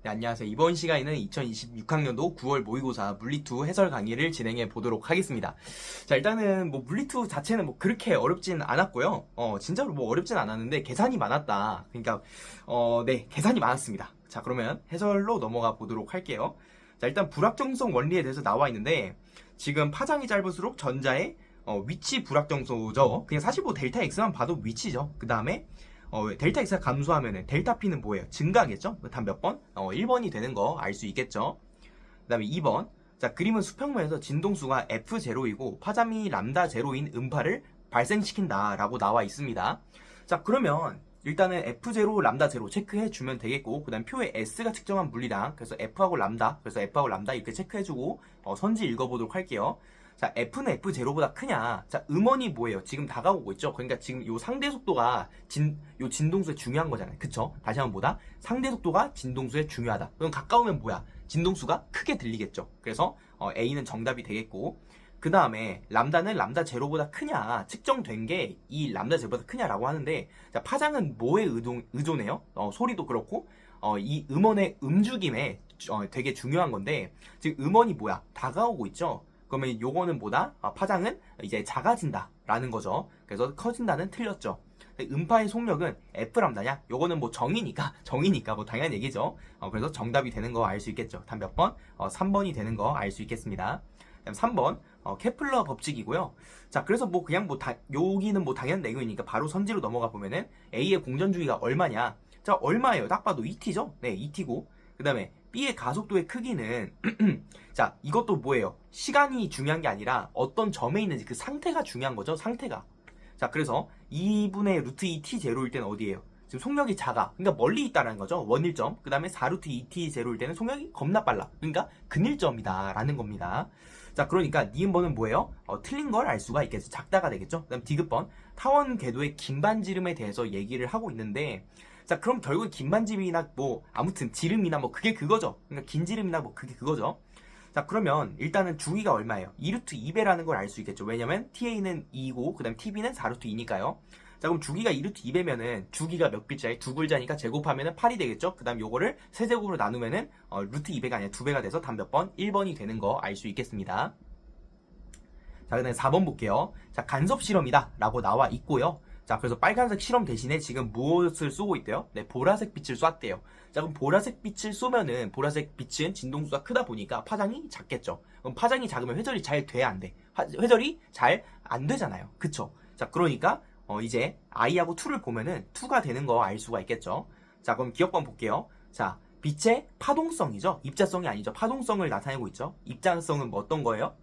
네, 안녕하세요. 이번 시간에는 2026학년도 9월 모의고사 물리2 해설 강의를 진행해 보도록 하겠습니다. 자, 일단은 뭐 물리2 자체는 뭐 그렇게 어렵진 않았고요. 진짜로 뭐 어렵진 않았는데 계산이 많았다. 그러니까 네, 계산이 많았습니다. 자, 그러면 해설로 넘어가 보도록 할게요. 자, 일단 불확정성 원리에 대해서 나와 있는데 지금 파장이 짧을수록 전자의 위치 불확정성이죠. 그냥 사실 뭐 델타 X만 봐도 위치죠. 그 다음에 델타 X가 감소하면은 델타 P는 뭐예요? 증가하겠죠? 단 몇 번? 1번이 되는 거 알 수 있겠죠? 그 다음에 2번. 자, 그림은 수평면에서 진동수가 F0이고 파장이 람다 제로인 음파를 발생시킨다라고 나와 있습니다. 자, 그러면 일단은 F0, 람다 제로 체크해 주면 되겠고, 그 다음 표에 S가 측정한 물리량, 그래서 F하고 람다, 이렇게 체크해주고 선지 읽어보도록 할게요. 자, F는 F0보다 크냐? 자, 음원이 뭐예요? 지금 다가오고 있죠? 그러니까 지금 요 상대 속도가 요 진동수에 중요한 거잖아요. 그쵸? 다시 한번 보다. 상대 속도가 진동수에 중요하다. 그럼 가까우면 뭐야? 진동수가 크게 들리겠죠? 그래서 A는 정답이 되겠고, 그 다음에 람다는 람다 제로보다 크냐? 측정된 게 이 람다 제로보다 크냐라고 하는데, 자, 파장은 뭐에 의존해요? 소리도 그렇고, 이 음원의 움직임에 되게 중요한 건데, 지금 음원이 뭐야? 다가오고 있죠? 그러면 요거는 뭐다? 파장은 이제 작아진다 라는 거죠. 그래서 커진다는 틀렸죠. 음파의 속력은 F람다냐? 요거는 뭐 정이니까 뭐 당연한 얘기죠. 그래서 정답이 되는 거 알 수 있겠죠. 단 몇 번? 3번이 되는 거 알 수 있겠습니다. 3번 케플러 법칙이고요. 자, 그래서 뭐 그냥 뭐 여기는 뭐 당연한 내용이니까 바로 선지로 넘어가 보면은 A의 공전 주기가 얼마냐? 자, 얼마예요? 딱 봐도 2t죠? 네, 2t고. 그 다음에 B의 가속도의 크기는 자, 이것도 뭐예요? 시간이 중요한 게 아니라 어떤 점에 있는지 그 상태가 중요한 거죠. 상태가. 자, 그래서 2분의 루트 2t 제로일 때는 어디예요? 지금 속력이 작아. 그러니까 멀리 있다는 거죠. 원일점. 그 다음에 4루트 2t 제로일 때는 속력이 겁나 빨라. 그러니까 근일점이다 라는 겁니다. 자, 그러니까 니은번은 뭐예요? 틀린 걸 알 수가 있겠죠. 작다가 되겠죠. 그 다음 디귿번 타원 궤도의 긴 반지름에 대해서 얘기를 하고 있는데, 자, 그럼 결국 긴 반지름이나 뭐 아무튼 지름이나 뭐 그게 그거죠. 그러니까 긴 지름이나 뭐 그게 그거죠. 자, 그러면 일단은 주기가 얼마예요? 2루트 2배라는 걸 알 수 있겠죠. 왜냐면 TA는 2고 그 다음 TB는 4루트 2니까요. 자, 그럼 주기가 2루트 2배면은 주기가 몇 글자에 두 글자니까 제곱하면은 8이 되겠죠. 그 다음 요거를 세제곱으로 나누면은 루트 2배가 아니라 2배가 돼서 단 몇 번? 1번이 되는 거 알 수 있겠습니다. 자, 그 다음에 4번 볼게요. 자, 간섭 실험이다 라고 나와 있고요. 자, 그래서 빨간색 실험 대신에 지금 무엇을 쏘고 있대요? 네, 보라색 빛을 쐈대요. 자, 그럼 보라색 빛을 쏘면은 보라색 빛은 진동수가 크다 보니까 파장이 작겠죠. 그럼 파장이 작으면 회절이 잘 돼야 안 돼. 회절이 잘 안 되잖아요. 그쵸? 자, 그러니까 이제 I하고 2를 보면은 2가 되는 거 알 수가 있겠죠. 자, 그럼 기억번 볼게요. 자, 빛의 파동성이죠. 입자성이 아니죠. 파동성을 나타내고 있죠. 입자성은 뭐 어떤 거예요?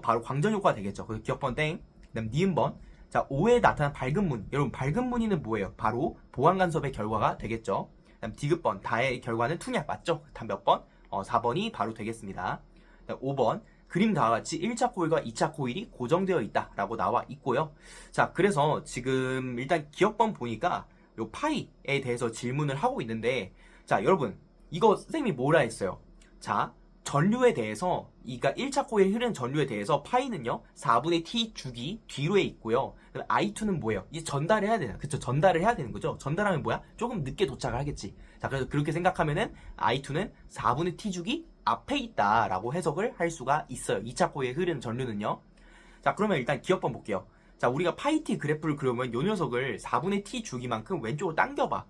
바로 광전 효과가 되겠죠. 그래서 기억번 땡. 그다음 니은번. 자, 5에 나타난 밝은 무늬. 여러분, 밝은 무늬는 뭐예요? 바로 보완 간섭의 결과가 되겠죠. 그다음 디귿번. 다의 결과는 투냐 맞죠? 단 몇 번? 4번이 바로 되겠습니다. 그다음 5번. 그림과 같이 1차 코일과 2차 코일이 고정되어 있다라고 나와 있고요. 자, 그래서 지금 일단 기억번 보니까 요 파이에 대해서 질문을 하고 있는데, 자, 여러분, 이거 쌤이 뭐라 했어요? 자, 전류에 대해서, 그러니까 1차 코일에 흐르는 전류에 대해서 파이는요 4분의 t 주기 뒤로에 있고요. I2는 뭐예요? 이제 전달을 해야 되나? 그쵸? 전달을 해야 되는 거죠. 전달하면 뭐야? 조금 늦게 도착을 하겠지. 자, 그래서 그렇게 생각하면은 I2는 4분의 t 주기 앞에 있다라고 해석을 할 수가 있어요. 2차 코일에 흐르는 전류는요. 자, 그러면 일단 기억번 볼게요. 자, 우리가 파이 t 그래프를 그려면 요 녀석을 4분의 t 주기만큼 왼쪽으로 당겨봐.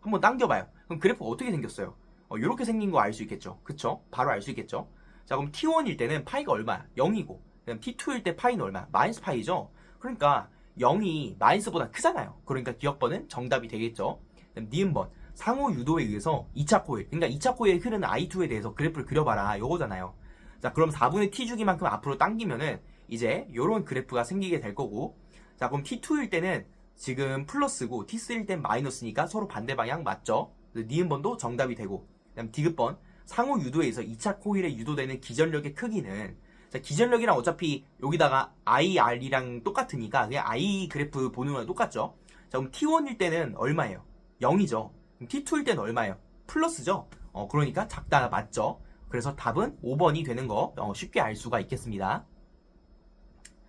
한번 당겨봐요. 그럼 그래프가 어떻게 생겼어요? 요렇게 생긴 거 알 수 있겠죠. 그쵸? 바로 알 수 있겠죠. 자, 그럼 T1일 때는 파이가 얼마야? 0이고, 그럼 T2일 때 파이는 얼마야? 마이너스 파이죠? 그러니까 0이 마이너스보다 크잖아요. 그러니까 기억번은 정답이 되겠죠. 그럼 니은번. 상호 유도에 의해서 2차 코일, 그러니까 2차 코일에 흐르는 I2에 대해서 그래프를 그려봐라. 요거잖아요. 자, 그럼 4분의 T 주기만큼 앞으로 당기면은 이제 요런 그래프가 생기게 될 거고, 자, 그럼 T2일 때는 지금 플러스고 T3일 땐 마이너스니까 서로 반대 방향 맞죠? 니은번도 정답이 되고, 그다음 디귿번. 상호 유도에 의해서 2차 코일에 유도되는 기전력의 크기는, 자, 기전력이랑 어차피 여기다가 IR이랑 똑같으니까 그냥 I 그래프 보는 거랑 똑같죠. 자, 그럼 T1일 때는 얼마예요? 0이죠. 그럼 T2일 때는 얼마예요? 플러스죠. 그러니까 작다 맞죠. 그래서 답은 5번이 되는 거 쉽게 알 수가 있겠습니다.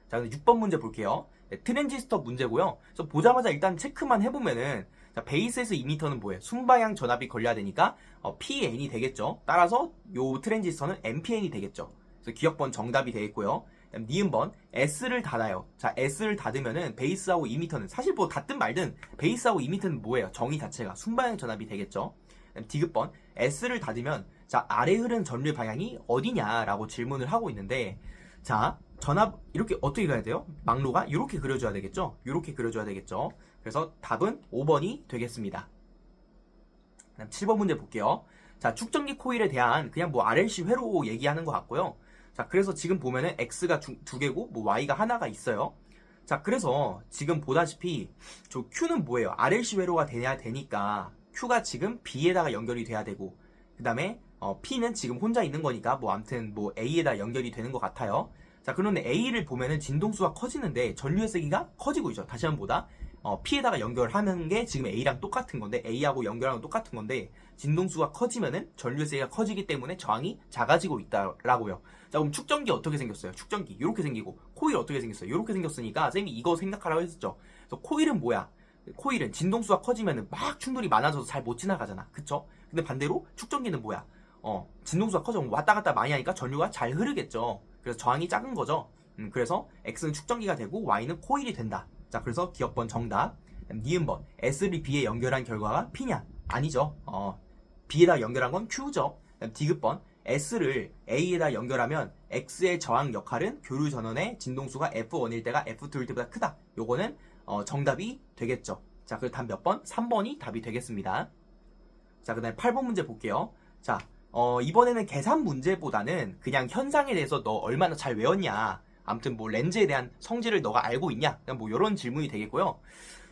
자, 근데 6번 문제 볼게요. 네, 트랜지스터 문제고요. 그래서 보자마자 일단 체크만 해보면은, 자, 베이스에서 이미터는 뭐예요? 순방향 전압이 걸려야 되니까 PN이 되겠죠. 따라서 요 트랜지스터는 NPN이 되겠죠. 그래서 기억번 정답이 되겠고요. 니은번 S를 닫아요. 자, S를 닫으면은 베이스하고 이미터는 사실 뭐 닫든 말든 베이스하고 이미터는 뭐예요? 정의 자체가 순방향 전압이 되겠죠. 디귿번 S를 닫으면 자, 아래 흐르는 전류 방향이 어디냐라고 질문을 하고 있는데 자, 전압 이렇게 어떻게 가야 돼요? 막로가 이렇게 그려줘야 되겠죠? 이렇게 그려줘야 되겠죠? 그래서 답은 5번이 되겠습니다. 그다음 7번 문제 볼게요. 자, 축전기 코일에 대한 그냥 뭐 RLC 회로 얘기하는 것 같고요. 자, 그래서 지금 보면은 X가 두 개고 뭐 Y가 하나가 있어요. 자, 그래서 지금 보다시피 저 Q는 뭐예요? RLC 회로가 돼야 되니까 Q가 지금 B에다가 연결이 돼야 되고 그 다음에 P는 지금 혼자 있는 거니까 뭐 아무튼 뭐 A에다 연결이 되는 것 같아요. 자, 그런데 A를 보면은 진동수가 커지는데 전류의 세기가 커지고 있죠. 다시 한번 보다 P에다가 연결하는 게 지금 A랑 똑같은 건데 A하고 연결하는 건 똑같은 건데 진동수가 커지면은 전류의 세기가 커지기 때문에 저항이 작아지고 있다라고요. 자, 그럼 축전기 어떻게 생겼어요? 축전기 이렇게 생기고 코일 어떻게 생겼어요? 이렇게 생겼으니까 쌤이 이거 생각하라고 했었죠. 그래서 코일은 뭐야? 코일은 진동수가 커지면은 막 충돌이 많아져서 잘 못 지나가잖아. 그쵸? 근데 반대로 축전기는 뭐야? 진동수가 커지면 왔다 갔다 많이 하니까 전류가 잘 흐르겠죠. 그래서 저항이 작은 거죠. 그래서 X는 축전기가 되고 Y는 코일이 된다. 자, 그래서 기억번 정답. 니은번 S를 B에 연결한 결과가 P냐? 아니죠. B에다 연결한 건 Q죠. 디귿번 S를 A에다 연결하면 X의 저항 역할은 교류 전원의 진동수가 F1일 때가 F2일 때보다 크다. 요거는 정답이 되겠죠. 자, 그럼 답 몇 번? 3번이 답이 되겠습니다. 자, 그 다음에 8번 문제 볼게요. 자, 이번에는 계산 문제보다는 그냥 현상에 대해서 너 얼마나 잘 외웠냐. 아무튼 뭐 렌즈에 대한 성질을 너가 알고 있냐. 그냥 뭐 이런 질문이 되겠고요.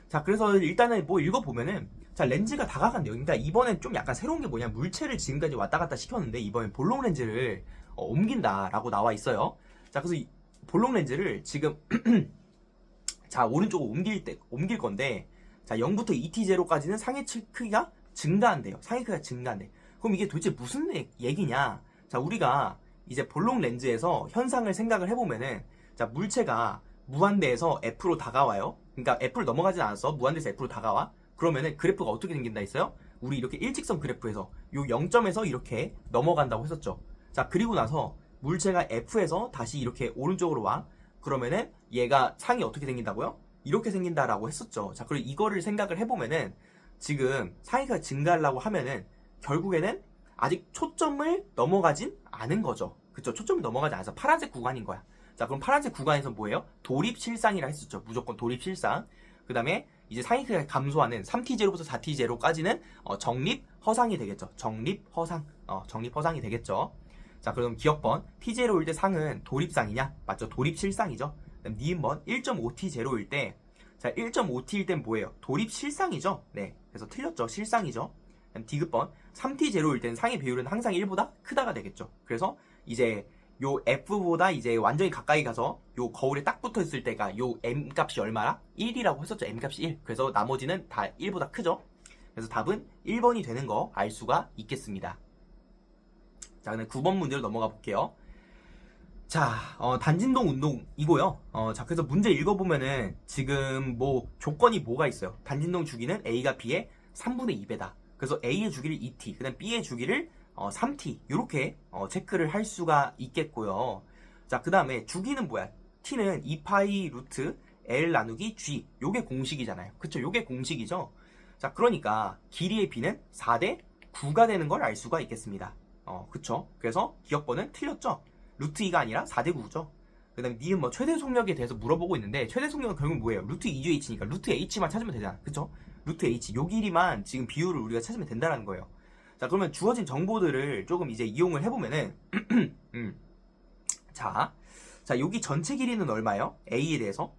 자, 그래서 일단은 뭐 읽어보면은 자, 렌즈가 다가간대요. 그러니까 이번엔 좀 약간 새로운 게 뭐냐. 물체를 지금까지 왔다 갔다 시켰는데 이번엔 볼록 렌즈를 옮긴다라고 나와 있어요. 자, 그래서 이 볼록 렌즈를 지금 자, 오른쪽으로 옮길 건데 자, 0부터 2t0까지는 상해 크기가 증가한대요. 상해 크기가 증가한대. 그럼 이게 도대체 무슨 얘기냐? 자, 우리가 이제 볼록 렌즈에서 현상을 생각을 해보면은 자, 물체가 무한대에서 F로 다가와요. 그러니까 F를 넘어가진 않았어. 무한대에서 F로 다가와. 그러면은 그래프가 어떻게 생긴다 했어요? 우리 이렇게 일직선 그래프에서 요 0점에서 이렇게 넘어간다고 했었죠. 자, 그리고 나서 물체가 F에서 다시 이렇게 오른쪽으로 와. 그러면은 얘가 상이 어떻게 생긴다고요? 이렇게 생긴다라고 했었죠. 자, 그리고 이거를 생각을 해보면은 지금 상위가 증가하려고 하면은 결국에는 아직 초점을 넘어가진 않은 거죠. 그쵸? 초점을 넘어가지 않아서 파란색 구간인 거야. 자, 그럼 파란색 구간에서 뭐예요? 도립실상이라 했었죠. 무조건 도립실상. 그 다음에 이제 상위가 감소하는 3t0부터 4t0까지는 정립 허상이 되겠죠. 정립 허상. 정립 허상이 되겠죠. 자, 그럼 기억번 t0일 때 상은 도립상이냐? 맞죠? 도립실상이죠. 그다음 니은번 1.5t0일 때 자, 1.5t일 땐 뭐예요? 도립실상이죠. 네, 그래서 틀렸죠. 실상이죠. 그다음 디귿번 3t0일 땐 상의 비율은 항상 1보다 크다가 되겠죠. 그래서 이제 요 F보다 이제 완전히 가까이 가서 요 거울에 딱 붙어 있을 때가 요 M 값이 얼마나? 1이라고 했었죠. M 값이 1. 그래서 나머지는 다 1보다 크죠. 그래서 답은 1번이 되는 거 알 수가 있겠습니다. 자, 그다음 9번 문제로 넘어가 볼게요. 자, 단진동 운동이고요. 자, 그래서 문제 읽어보면은 지금 뭐 조건이 뭐가 있어요? 단진동 주기는 A가 B의 3분의 2배다. 그래서 A의 주기를 2t, 그 다음 B의 주기를 3t 이렇게 체크를 할 수가 있겠고요. 자, 그 다음에 주기는 뭐야? t는 2파이 루트 L 나누기 G 요게 공식이잖아요. 그쵸? 요게 공식이죠. 자, 그러니까 길이의 B는 4대 9가 되는 걸 알 수가 있겠습니다. 그쵸? 그래서 기억번은 틀렸죠? 루트 2가 아니라 4대 9죠. 그 다음에 니은 뭐 최대 속력에 대해서 물어보고 있는데 최대 속력은 결국 뭐예요? 루트 2h니까 루트 h만 찾으면 되잖아. 그쵸? 루트 h 요 길이만 지금 비율을 우리가 찾으면 된다는 거예요. 자, 그러면 주어진 정보들을 조금 이제 이용을 해보면은 자, 여기 전체 길이는 얼마예요? A에 대해서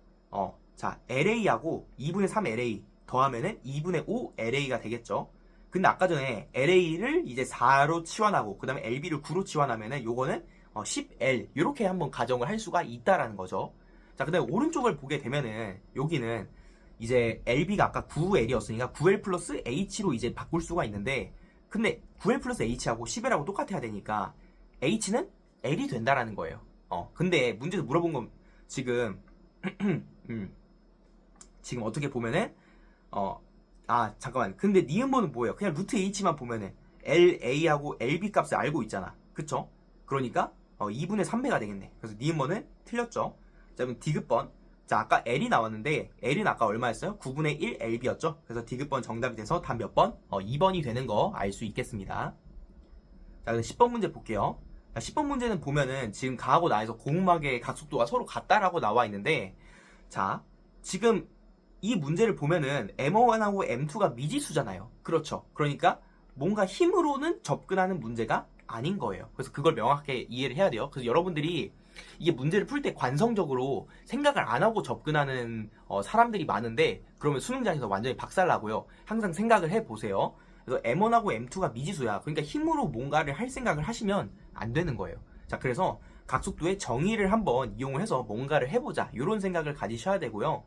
자, LA하고 2분의 3 LA 더하면은 2분의 5 LA가 되겠죠. 근데 아까 전에 LA를 이제 4로 치환하고 그 다음에 LB를 9로 치환하면은 요거는 10L 이렇게 한번 가정을 할 수가 있다라는 거죠. 자, 그 다음에 오른쪽을 보게 되면은 여기는 이제 LB가 아까 9L이었으니까 9L 플러스 H로 이제 바꿀 수가 있는데 근데 9L 플러스 H하고 10L하고 똑같아야 되니까 H는 L이 된다라는 거예요. 근데 문제에서 물어본 건 지금 지금 어떻게 보면은 아, 잠깐만. 근데 니은번은 뭐예요? 그냥 루트 h만 보면은 LA하고 LB 값을 알고 있잖아. 그쵸? 그러니까 2분의 3배가 되겠네. 그래서 니은번은 틀렸죠. 자, 그럼 디귿번. 자, 아까 L이 나왔는데 L은 아까 얼마였어요? 9분의 1 LB였죠? 그래서 디귿번 정답이 돼서 답 몇 번? 2번이 되는 거 알 수 있겠습니다. 자, 그럼 10번 문제 볼게요. 자, 10번 문제는 보면은 지금 가하고 나에서 고음막의 각속도가 서로 같다라고 나와 있는데, 자, 지금 이 문제를 보면은 M1하고 M2가 미지수잖아요. 그렇죠. 그러니까 뭔가 힘으로는 접근하는 문제가 아닌 거예요. 그래서 그걸 명확하게 이해를 해야 돼요. 그래서 여러분들이 이게 문제를 풀 때 관성적으로 생각을 안 하고 접근하는 사람들이 많은데, 그러면 수능장에서 완전히 박살나고요. 항상 생각을 해보세요. 그래서 M1하고 M2가 미지수야. 그러니까 힘으로 뭔가를 할 생각을 하시면 안 되는 거예요. 자, 그래서 각속도의 정의를 한번 이용을 해서 뭔가를 해보자, 이런 생각을 가지셔야 되고요.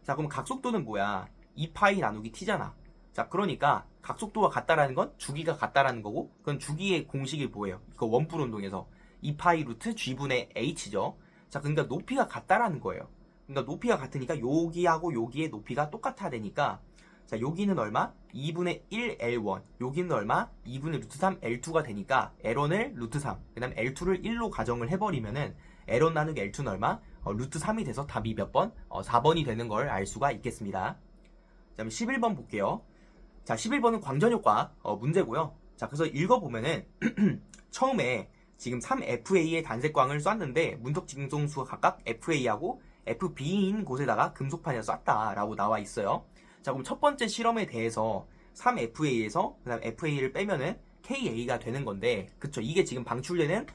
자, 그럼 각속도는 뭐야? 2파이 나누기 t잖아. 자, 그러니까 각속도가 같다라는 건 주기가 같다라는 거고, 그건 주기의 공식이 뭐예요? 이거 원뿔 운동에서 2파이 루트 g분의 h죠. 자, 그러니까 높이가 같다라는 거예요. 그러니까 높이가 같으니까 여기하고 여기의 높이가 똑같아야 되니까, 자, 여기는 얼마? 2분의 1 L1. 여기는 얼마? 2분의 루트 3 L2가 되니까 L1을 루트 3, 그 다음 L2를 1로 가정을 해버리면은 L1 나누기 L2는 얼마? 루트 3이 돼서 답이 몇 번? 4번이 되는 걸 알 수가 있겠습니다. 그 다음에 11번 볼게요. 자, 11번은 광전효과 문제고요. 자, 그래서 읽어보면은 처음에 지금 3FA의 단색광을 쐈는데 문턱 진동수가 각각 FA하고 FB인 곳에다가 금속판을 쐈다라고 나와 있어요. 자, 그럼 첫 번째 실험에 대해서 3FA에서 그 다음 FA를 빼면은 KA가 되는 건데, 그쵸? 이게 지금 방출되는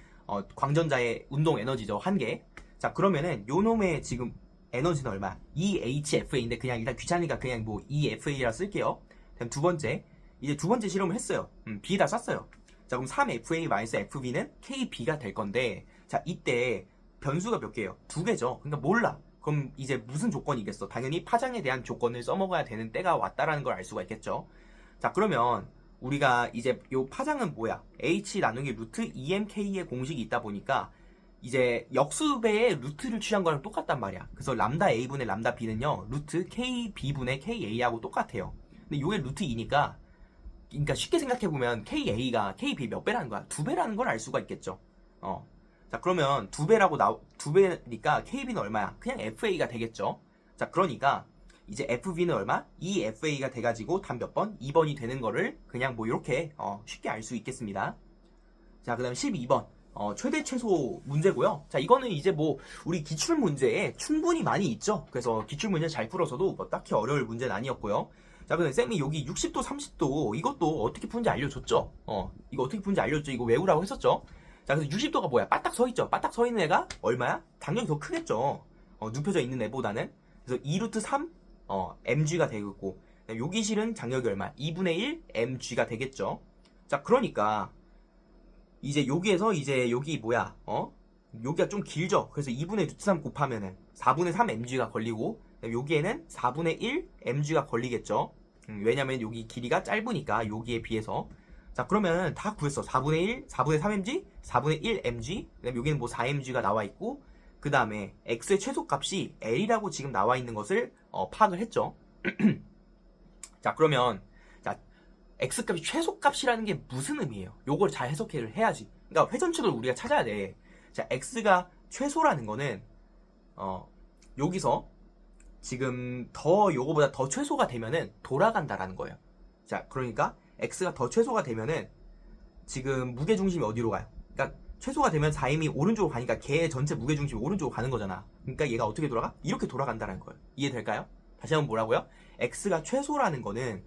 광전자의 운동 에너지죠. 한 개. 자, 그러면은 요 놈의 지금 에너지는 얼마? EHFA인데 그냥 일단 귀찮으니까 그냥 뭐 EFA라 쓸게요. 다음 두 번째. 이제 두 번째 실험을 했어요. B에다 쐈어요. 자, 그럼 3FA-FB는 KB가 될 건데, 자, 이때 변수가 몇 개예요? 두 개죠. 그러니까 몰라. 그럼 이제 무슨 조건이겠어? 당연히 파장에 대한 조건을 써먹어야 되는 때가 왔다라는 걸 알 수가 있겠죠. 자, 그러면 우리가 이제 요 파장은 뭐야? H 나누기 루트 EMK의 공식이 있다 보니까 이제 역수배의 루트를 취한 거랑 똑같단 말이야. 그래서 람다 A분의 람다 B는요, 루트 KB분의 KA하고 똑같아요. 근데 요게 루트 2니까, 그러니까 쉽게 생각해보면 KA가 KB 몇 배라는 거야? 두 배라는 걸 알 수가 있겠죠. 자, 그러면 두 배니까 KB는 얼마야? 그냥 FA가 되겠죠. 자, 그러니까 이제 FB는 얼마? EFA가 돼가지고 답 몇 번? 2번이 되는 거를 그냥 뭐 이렇게 쉽게 알 수 있겠습니다. 자, 그 다음 12번 최대 최소 문제고요. 자, 이거는 이제 뭐 우리 기출 문제에 충분히 많이 있죠. 그래서 기출 문제 잘 풀어서도 뭐 딱히 어려울 문제는 아니었고요. 자, 근데 쌤이 여기 60도 30도 이것도 어떻게 푸는지 알려줬죠. 이거 어떻게 푸는지 알려줬죠. 이거 외우라고 했었죠. 자, 그래서 60도가 뭐야? 바딱 서 있죠. 바딱 서 있는 애가 얼마야? 당연히 더 크겠죠. 눕혀져 있는 애보다는. 그래서 2루트 3 mg가 되겠고, 여기 실은 장력이 얼마? 2분의 1 mg가 되겠죠. 자, 그러니까 이제 여기에서 이제 여기 뭐야? 여기가 좀 길죠. 그래서 2분의 루트 3 곱하면은 4분의 3 mg가 걸리고, 여기에는 4분의 1 mg가 걸리겠죠. 왜냐면 여기 길이가 짧으니까 여기에 비해서. 자, 그러면 다 구했어. 4분의 1, 4분의 3mg, 4분의 1mg, 그 다음에 여기는 뭐 4mg가 나와 있고, 그 다음에 x의 최소값이 l이라고 지금 나와 있는 것을 파악을 했죠. 자, 그러면 자, x값이 최소값이라는 게 무슨 의미예요? 요걸 잘 해석을 해야지. 그러니까 회전축을 우리가 찾아야 돼. 자, x가 최소라는 거는 여기서 지금 요거보다 더 최소가 되면은 돌아간다라는 거예요. 자, 그러니까 x가 더 최소가 되면은 지금 무게중심이 어디로 가요? 그러니까 최소가 되면 4m이 오른쪽으로 가니까 걔의 전체 무게중심이 오른쪽으로 가는 거잖아. 그러니까 얘가 어떻게 돌아가? 이렇게 돌아간다는 거예요. 이해될까요? 다시 한번 뭐라고요? x가 최소라는 거는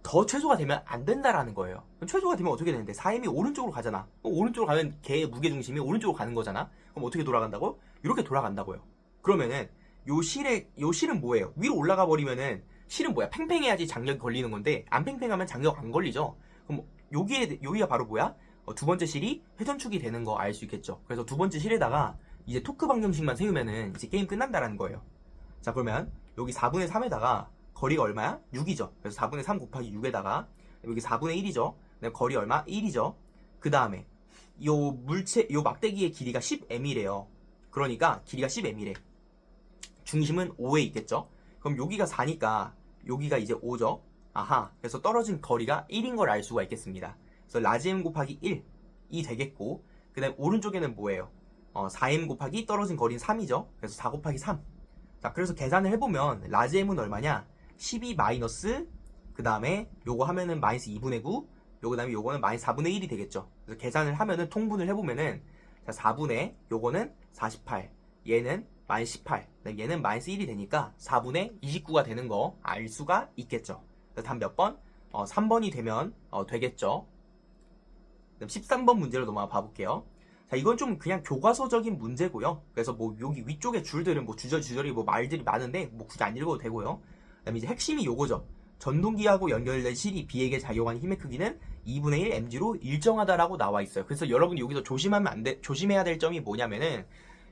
더 최소가 되면 안 된다라는 거예요. 그럼 최소가 되면 어떻게 되는데? 4m이 오른쪽으로 가잖아. 오른쪽으로 가면 걔의 무게중심이 오른쪽으로 가는 거잖아. 그럼 어떻게 돌아간다고? 이렇게 돌아간다고요. 그러면은 요 실은 뭐예요? 위로 올라가 버리면은 실은 뭐야? 팽팽해야지 장력이 걸리는 건데 안 팽팽하면 장력 안 걸리죠. 그럼 여기가 바로 뭐야? 두 번째 실이 회전축이 되는 거 알 수 있겠죠. 그래서 두 번째 실에다가 이제 토크 방정식만 세우면은 이제 게임 끝난다라는 거예요. 자, 그러면 여기 4분의 3에다가 거리가 얼마야? 6이죠. 그래서 4분의 3 곱하기 6에다가 여기 4분의 1이죠. 거리 얼마? 1이죠. 그 다음에 요 막대기의 길이가 10m이래요. 그러니까 길이가 10m이래. 중심은 5에 있겠죠. 그럼 여기가 4니까 여기가 이제 5죠. 아하, 그래서 떨어진 거리가 1인 걸 알 수가 있겠습니다. 그래서 라지 M 곱하기 1이 되겠고, 그 다음에 오른쪽에는 뭐예요? 4M 곱하기 떨어진 거리는 3이죠. 그래서 4 곱하기 3. 자, 그래서 계산을 해보면 라지 M은 얼마냐? 12 마이너스, 그 다음에 요거 하면은 마이너스 2분의 9, 요거 다음에 요거는 마이너스 4분의 1이 되겠죠. 그래서 계산을 하면은 통분을 해보면은, 자, 4분의 요거는 48, 얘는 마이너스 18, 얘는 마이너스 1이 되니까 4분의 29가 되는 거 알 수가 있겠죠. 그래서 답 몇 번? 3번이 되면 되겠죠. 그럼 13번 문제로 넘어가 봐볼게요. 자, 이건 좀 그냥 교과서적인 문제고요. 그래서 뭐 여기 위쪽에 줄들은 뭐 주저주저리 뭐 말들이 많은데 뭐 굳이 안 읽어도 되고요. 그다음에 이제 핵심이 요거죠. 전동기하고 연결된 실이 B에게 작용한 힘의 크기는 2분의 1 mg로 일정하다라고 나와 있어요. 그래서 여러분이 여기서 조심해야 될 점이 뭐냐면은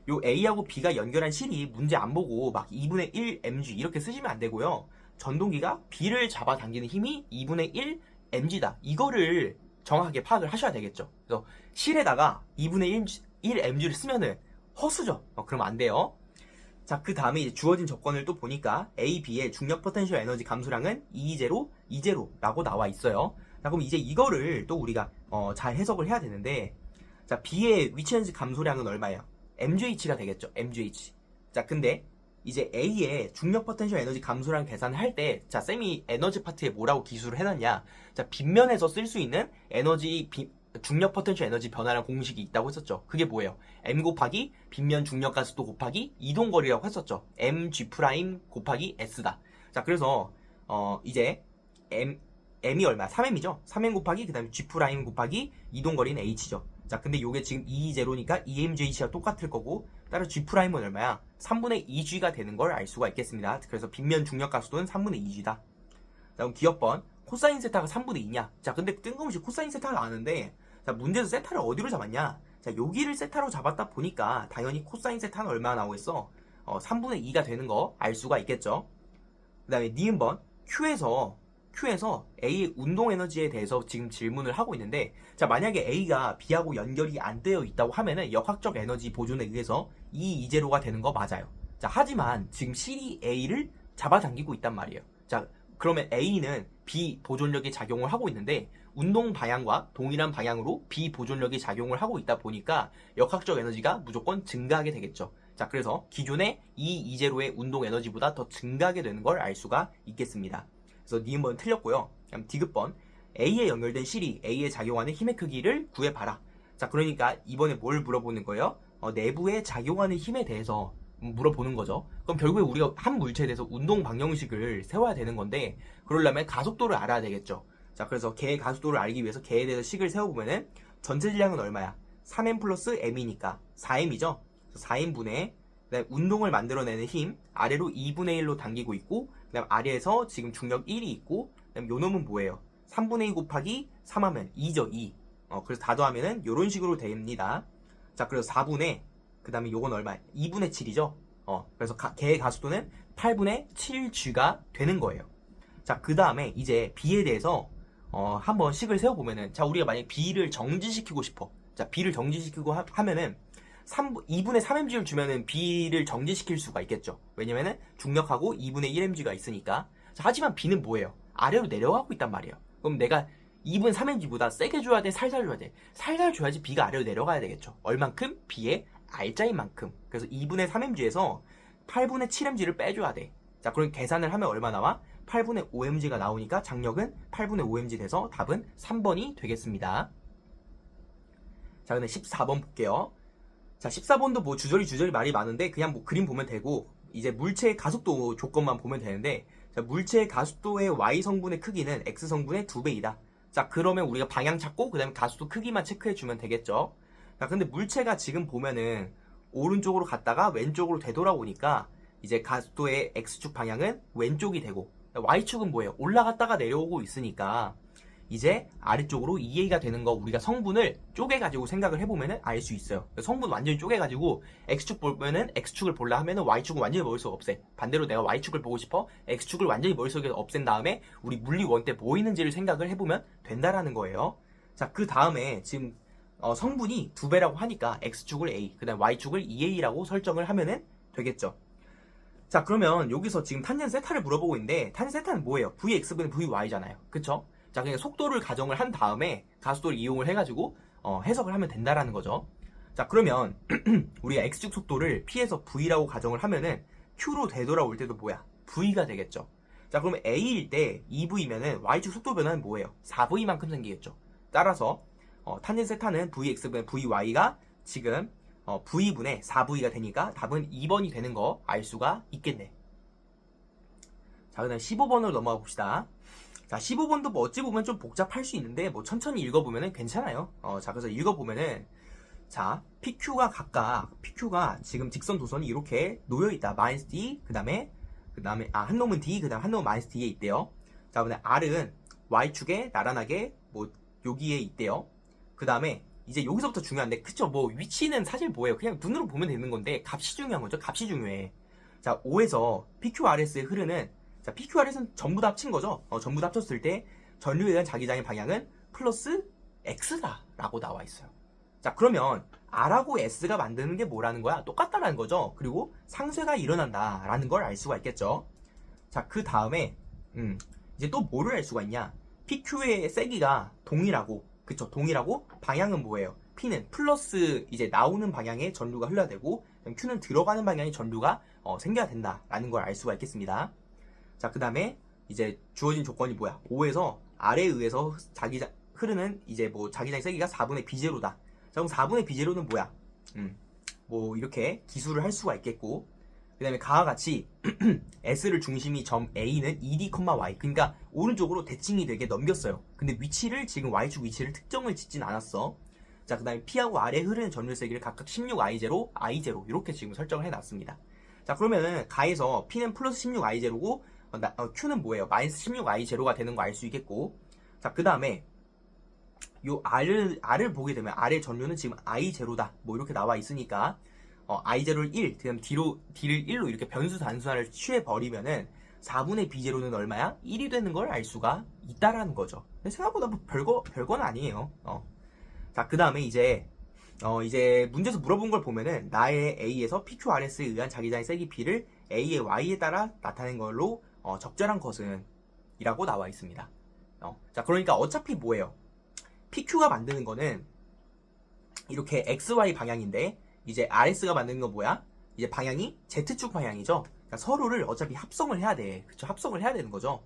요 A하고 B가 연결한 실이 문제 안 보고 막 2분의 1 mg 이렇게 쓰시면 안 되고요. 전동기가 B를 잡아당기는 힘이 2분의 1 mg다. 이거를 정확하게 파악을 하셔야 되겠죠. 그래서 실에다가 2분의 1 mg를 쓰면은 허수죠. 그러면 안 돼요. 자, 그 다음에 이제 주어진 조건을 또 보니까 A, B의 중력 포텐셜 에너지 감소량은 220, 20라고 나와 있어요. 자, 그럼 이제 이거를 또 우리가 잘 해석을 해야 되는데, 자, B의 위치 에너지 감소량은 얼마예요? mgh가 되겠죠. mgh. 자, 근데 이제 A의 중력 포텐셜 에너지 감소량 계산을 할 때, 자, 쌤이 에너지 파트에 뭐라고 기술을 해놨냐? 자, 빗면에서 쓸 수 있는 중력 포텐셜 에너지 변화량 공식이 있다고 했었죠. 그게 뭐예요? m 곱하기 빗면 중력 가속도 곱하기 이동거리라고 했었죠. mg 프라임 곱하기 s다. 자, 그래서 이제 m이 얼마야? 3m이죠. 3m 곱하기 그다음에 g 프라임 곱하기 이동거리는 h죠. 자, 근데 요게 지금 2제로니까 2mgh가 똑같을 거고, 따라서 g 프라임은 얼마야? 3분의 2g가 되는 걸 알 수가 있겠습니다. 그래서 빗면 중력 가속도는 3분의 2g다. 자, 그럼 기억번 코사인 세타가 3분의 2냐? 자, 근데 뜬금없이 코사인 세타를 아는데, 자, 문제에서 세타를 어디로 잡았냐? 자, 여기를 세타로 잡았다 보니까 당연히 코사인 세타는 얼마나 나오겠어? 3분의 2가 되는 거 알 수가 있겠죠. 그 다음에 니은번 Q에서 A의 운동 에너지에 대해서 지금 질문을 하고 있는데, 자, 만약에 A가 B하고 연결이 안 되어 있다고 하면은 역학적 에너지 보존에 의해서 이제로가 되는 거 맞아요. 자, 하지만 지금 실이 A를 잡아당기고 있단 말이에요. 자, 그러면 A는 B 보존력이 작용을 하고 있는데 운동 방향과 동일한 방향으로 B 보존력이 작용을 하고 있다 보니까 역학적 에너지가 무조건 증가하게 되겠죠. 자, 그래서 기존의 이제로의 운동 에너지보다 더 증가하게 되는 걸 알 수가 있겠습니다. 그래서 니은번 틀렸고요. 그럼 디귿번 A에 연결된 실이 A에 작용하는 힘의 크기를 구해봐라. 자, 그러니까 이번에 뭘 물어보는 거예요? 내부에 작용하는 힘에 대해서 물어보는 거죠. 그럼 결국에 우리가 한 물체에 대해서 운동 방정식을 세워야 되는 건데, 그러려면 가속도를 알아야 되겠죠. 자, 그래서 걔의 가속도를 알기 위해서 걔에 대해서 식을 세워보면은 전체 질량은 얼마야? 3m 플러스 m이니까 4m이죠. 4m분의 그다음에 운동을 만들어내는 힘 아래로 2분의 1로 당기고 있고, 그다음 아래에서 지금 중력 1이 있고, 그다음 요 놈은 뭐예요? 3분의 2 곱하기 3하면 2죠, 2. 그래서 다 더하면은 요런 식으로 됩니다. 자, 그래서 4분의 그 다음에 요건 얼마야? 2분의 7이죠? 그래서 걔의 가속도는 8분의 7g가 되는 거예요. 자, 그 다음에 이제 B에 대해서 한번 식을 세워보면은, 자, 우리가 만약에 B를 정지시키고 싶어. 자, B를 정지시키고 하면은 2분의 3mg를 주면은 B를 정지시킬 수가 있겠죠. 왜냐면은 중력하고 2분의 1mg가 있으니까. 자, 하지만 B는 뭐예요? 아래로 내려가고 있단 말이에요. 그럼 내가 2분의 3mg보다 세게 줘야 돼? 살살 줘야 돼? 살살 줘야지 B가 아래로 내려가야 되겠죠. 얼만큼? B의 R자인 만큼. 그래서 2분의 3mg에서 8분의 7mg를 빼줘야 돼. 자, 그럼 계산을 하면 얼마 나와? 8분의 5mg가 나오니까 장력은 8분의 5mg 돼서 답은 3번이 되겠습니다. 자, 근데 14번 볼게요. 자, 14번도 뭐 주저리 말이 많은데 그냥 뭐 그림 보면 되고, 이제 물체의 가속도 조건만 보면 되는데, 자, 물체의 가속도의 Y 성분의 크기는 X 성분의 2배이다. 자, 그러면 우리가 방향 찾고 그 다음에 가속도 크기만 체크해주면 되겠죠. 자, 근데 물체가 지금 보면은 오른쪽으로 갔다가 왼쪽으로 되돌아오니까 이제 가속도의 X축 방향은 왼쪽이 되고, Y축은 뭐예요? 올라갔다가 내려오고 있으니까 이제 아래쪽으로 2A가 되는 거 우리가 성분을 쪼개가지고 생각을 해보면은 알 수 있어요. 성분 완전히 쪼개가지고 X축 보면은 X축을 볼라 하면은 Y축을 완전히 머릿속에 없애. 반대로 내가 Y축을 보고 싶어? X축을 완전히 머릿속에 없앤 다음에 우리 물리 원 때 뭐 있는지를 생각을 해보면 된다라는 거예요. 자, 그 다음에 지금 성분이 2배라고 하니까 X축을 A, 그 다음 Y축을 2A라고 설정을 하면은 되겠죠. 자, 그러면 여기서 지금 탄젠 세타를 물어보고 있는데, 탄젠 세타는 뭐예요? Vx분의 Vy잖아요. 그쵸? 자, 그냥 속도를 가정을 한 다음에 가속도를 이용을 해가지고 해석을 하면 된다라는 거죠. 자, 그러면 우리가 x축 속도를 p에서 v라고 가정을 하면은 q로 되돌아올 때도 뭐야? v가 되겠죠. 자, 그러면 a일 때 2v면은 y축 속도 변화는 뭐예요? 4v만큼 생기겠죠. 따라서 탄젠 세타는 vx분의 vy가 지금 v분의 4v가 되니까 답은 2번이 되는 거 알 수가 있겠네. 자, 그 다음 15번으로 넘어가 봅시다. 자, 15번도 뭐 어찌 보면 좀 복잡할 수 있는데 뭐 천천히 읽어보면은 괜찮아요. 자, 그래서 읽어보면은 자, PQ가 지금 직선 도선이 이렇게 놓여있다. 마이너스 D, 그 다음에 한 놈은 D, 그 다음 한 놈은 마이너스 D에 있대요. 자, 그다음에 R은 Y축에 나란하게 뭐 여기에 있대요. 그 다음에 이제 여기서부터 중요한데, 그쵸? 뭐 위치는 사실 뭐예요? 그냥 눈으로 보면 되는 건데 값이 중요한 거죠. 값이 중요해. 자, O에서 PQRS에 흐르는, 자, PQRS는 전부 다 합친 거죠. 전부 다 합쳤을 때 전류에 대한 자기장의 방향은 플러스 X다 라고 나와 있어요. 자, 그러면 R하고 S가 만드는 게 뭐라는 거야? 똑같다라는 거죠. 그리고 상쇄가 일어난다 라는 걸 알 수가 있겠죠. 자, 그 다음에 이제 또 뭐를 알 수가 있냐? PQ의 세기가 동일하고, 그쵸? 동일하고 방향은 뭐예요? P는 플러스 이제 나오는 방향의 전류가 흘러야 되고, Q는 들어가는 방향의 전류가 생겨야 된다라는 걸 알 수가 있겠습니다. 자, 그 다음에 이제 주어진 조건이 뭐야? O에서 R에 의해서 흐르는 이제 뭐 자기장의 세기가 4분의 B0다. 자, 그럼 4분의 B0는 뭐야? 뭐 이렇게 기술을 할 수가 있겠고, 그 다음에 가와 같이 S를 중심이 점 A는 ED, Y, 그러니까 오른쪽으로 대칭이 되게 넘겼어요. 근데 위치를 지금 Y축 위치를 특정을 짓진 않았어. 자, 그 다음에 P하고 R에 흐르는 전류 세기를 각각 16I0, I0 이렇게 지금 설정을 해놨습니다. 자, 그러면은 가에서 P는 플러스 16I0고 Q는 뭐예요? 마이너스 16I0가 되는 거 알 수 있겠고, 자, 그 다음에 요 R을 보게 되면 R의 전류는 지금 I0다 뭐 이렇게 나와 있으니까 I0를 1, 그다음 D를 1로 이렇게 변수 단순화를 취해버리면은 4분의 B0는 얼마야? 1이 되는 걸 알 수가 있다라는 거죠. 근데 생각보다 뭐 별건 아니에요. 자, 그 다음에 이제 문제에서 물어본 걸 보면은 나의 A에서 PQRS에 의한 자기장의 세기 P를 A의 Y에 따라 나타낸 걸로 적절한 것은 이라고 나와 있습니다. 자, 그러니까 어차피 뭐예요? PQ가 만드는 거는 이렇게 XY 방향인데, 이제 RS가 만드는 건 뭐야? 이제 방향이 Z축 방향이죠. 그러니까 서로를 어차피 합성을 해야 돼. 그쵸? 합성을 해야 되는 거죠.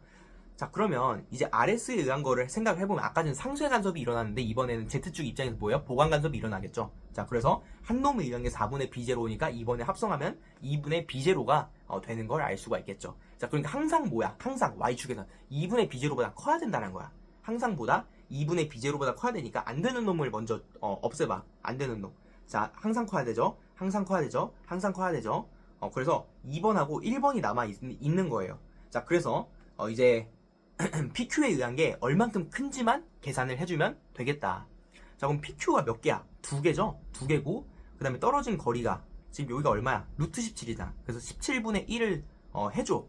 자, 그러면 이제 RS에 의한 거를 생각을 해보면 아까는 상쇄 간섭이 일어났는데 이번에는 Z축 입장에서 뭐예요? 보강 간섭이 일어나겠죠. 자, 그래서 한 놈에 의한 게 4분의 B0니까 이번에 합성하면 2분의 B0가 되는 걸 알 수가 있겠죠. 자, 그러니까 항상 뭐야? 항상 Y축에서 2분의 B0보다 커야 된다는 거야. 항상보다 2분의 B0보다 커야 되니까 안 되는 놈을 먼저 없애봐. 안 되는 놈. 자, 항상 커야 되죠. 항상 커야 되죠. 항상 커야 되죠. 그래서 2번하고 1번이 남아 있는 거예요. 자, 그래서 이제 PQ에 의한 게 얼만큼 큰지만 계산을 해주면 되겠다. 자, 그럼 PQ가 몇 개야? 2개죠? 2개고, 그 다음에 떨어진 거리가 지금 여기가 얼마야? 루트 17이잖아. 그래서 17분의 1을 해줘.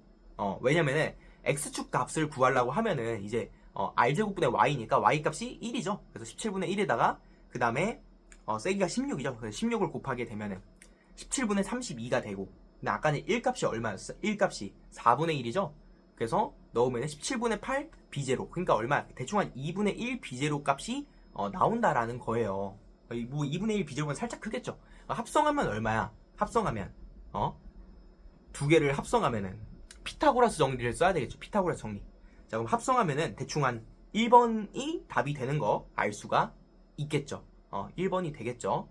왜냐면은 X축 값을 구하려고 하면은 이제 R제곱분의 Y니까 Y 값이 1이죠. 그래서 17분의 1에다가 그 다음에 세기가 16이죠. 그래서 16을 곱하게 되면은 17분의 32가 되고, 근데 아까는 1값이 얼마였어? 1값이 4분의 1이죠. 그래서 넣으면 17분의 8 B0, 그러니까 얼마? 대충 한 2분의 1 B0 값이 나온다라는 거예요. 뭐 2분의 1 B0는 살짝 크겠죠. 합성하면 얼마야? 합성하면 두 개를 합성하면은 피타고라스 정리를 써야 되겠죠. 피타고라스 정리. 자, 그럼 합성하면은 대충 한 1번이 답이 되는 거 알 수가 있겠죠. 1번이 되겠죠.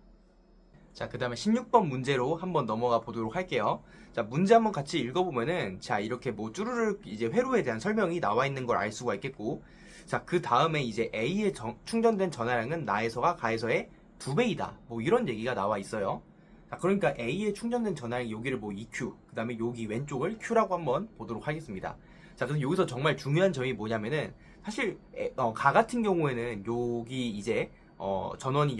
자, 그 다음에 16번 문제로 한번 넘어가 보도록 할게요. 자, 문제 한번 같이 읽어보면은, 자, 이렇게 뭐 쭈루르 이제 회로에 대한 설명이 나와 있는 걸 알 수가 있겠고, 자, 그 다음에 이제 A에 충전된 전하량은 나에서가 가에서의 2배이다. 뭐 이런 얘기가 나와 있어요. 자, 그러니까 A에 충전된 전하량 여기를 뭐 EQ, 그 다음에 여기 왼쪽을 Q라고 한번 보도록 하겠습니다. 자, 그래서 여기서 정말 중요한 점이 뭐냐면은, 사실 가 같은 경우에는 여기 이제 전원이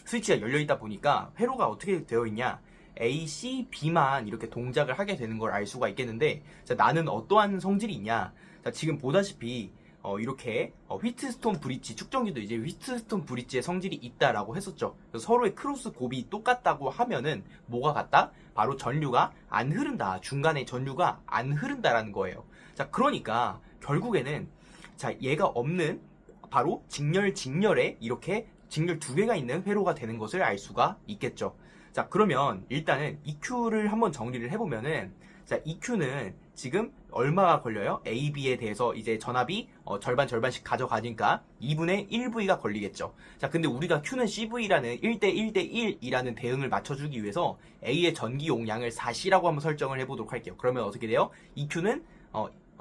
스위치가 열려있다 보니까 회로가 어떻게 되어 있냐, A, C, B만 이렇게 동작을 하게 되는 걸 알 수가 있겠는데, 자, 나는 어떠한 성질이 있냐. 자, 지금 보다시피 이렇게 휘트스톤 브릿지 측정기도 이제 휘트스톤 브릿지의 성질이 있다라고 했었죠. 그래서 서로의 크로스 곱이 똑같다고 하면은 뭐가 같다? 바로 전류가 안 흐른다. 중간에 전류가 안 흐른다라는 거예요. 자, 그러니까 결국에는 자, 얘가 없는 바로 직렬에 이렇게 직렬 두 개가 있는 회로가 되는 것을 알 수가 있겠죠. 자, 그러면 일단은 EQ를 한번 정리를 해보면은, 자, EQ는 지금 얼마가 걸려요? AB에 대해서 이제 전압이 절반씩 가져가니까 2분의 1V가 걸리겠죠. 자, 근데 우리가 Q는 CV라는 1대1대1이라는 대응을 맞춰주기 위해서 A의 전기 용량을 4C라고 한번 설정을 해보도록 할게요. 그러면 어떻게 돼요? EQ는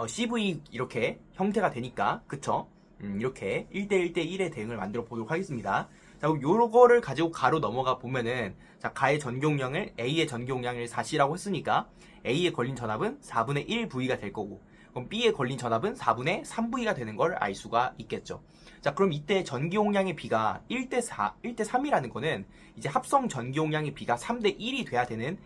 CV 이렇게 형태가 되니까, 그쵸? 이렇게 1대1대1의 대응을 만들어 보도록 하겠습니다. 자, 그럼 요거를 가지고 가로 넘어가 보면은, 자, 가의 전기용량을 A의 전기용량을 4C라고 했으니까 A에 걸린 전압은 4분의 1V가 될 거고, 그럼 B에 걸린 전압은 4분의 3V가 되는 걸 알 수가 있겠죠. 자, 그럼 이때 전기용량의 비가 1대3이라는 거는 이제 합성 전기용량의 비가 3대1이 돼야 되는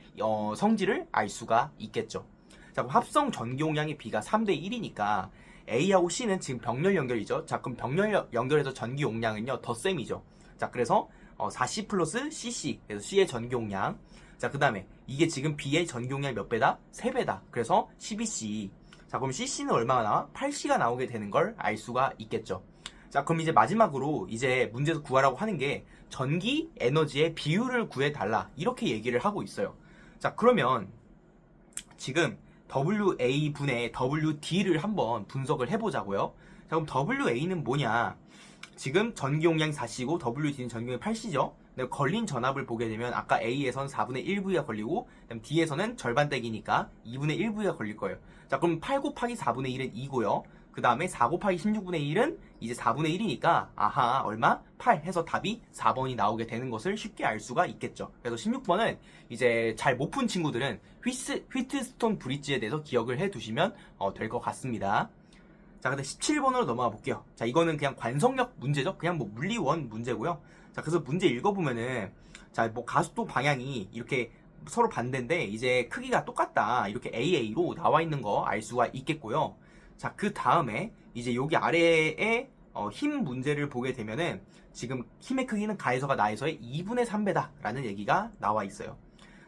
성질을 알 수가 있겠죠. 자, 그럼 합성 전기용량의 비가 3대1이니까 A하고 C는 지금 병렬 연결이죠. 자, 그럼 병렬 연결해서 전기 용량은요, 덧셈이죠. 자, 그래서 4C 플러스 CC, 그래서 C의 전기 용량. 자, 그 다음에 이게 지금 B의 전기 용량이 몇 배다? 3배다. 그래서 12C. 자, 그럼 CC는 얼마가 나와? 8C가 나오게 되는 걸 알 수가 있겠죠. 자, 그럼 이제 마지막으로 이제 문제에서 구하라고 하는 게 전기 에너지의 비율을 구해달라. 이렇게 얘기를 하고 있어요. 자, 그러면 지금 WA분의 WD를 한번 분석을 해보자고요. 자, 그럼 WA는 뭐냐? 지금 전기 용량이 4C고 WD는 전기 용량이 8C죠. 근데 걸린 전압을 보게 되면 아까 A에서는 4분의 1V가 걸리고, 그다음 D에서는 절반대기니까 2분의 1V가 걸릴 거예요. 자, 그럼 8 곱하기 4분의 1은 2고요. 그 다음에 4 곱하기 16분의 1은 이제 4분의 1이니까 아하, 얼마? 8 해서 답이 4번이 나오게 되는 것을 쉽게 알 수가 있겠죠. 그래서 16번은 이제 잘 못 푼 친구들은 휘트스톤 브릿지에 대해서 기억을 해 두시면 될 것 같습니다. 자, 근데 17번으로 넘어가 볼게요. 자, 이거는 그냥 관성력 문제죠. 그냥 뭐 물리원 문제고요. 자, 그래서 문제 읽어보면은, 자, 뭐 가속도 방향이 이렇게 서로 반대인데 이제 크기가 똑같다. 이렇게 AA로 나와 있는 거 알 수가 있겠고요. 자, 그 다음에 이제 여기 아래에 힘 문제를 보게 되면은 지금 힘의 크기는 가에서가 나에서의 2분의 3배다 라는 얘기가 나와 있어요.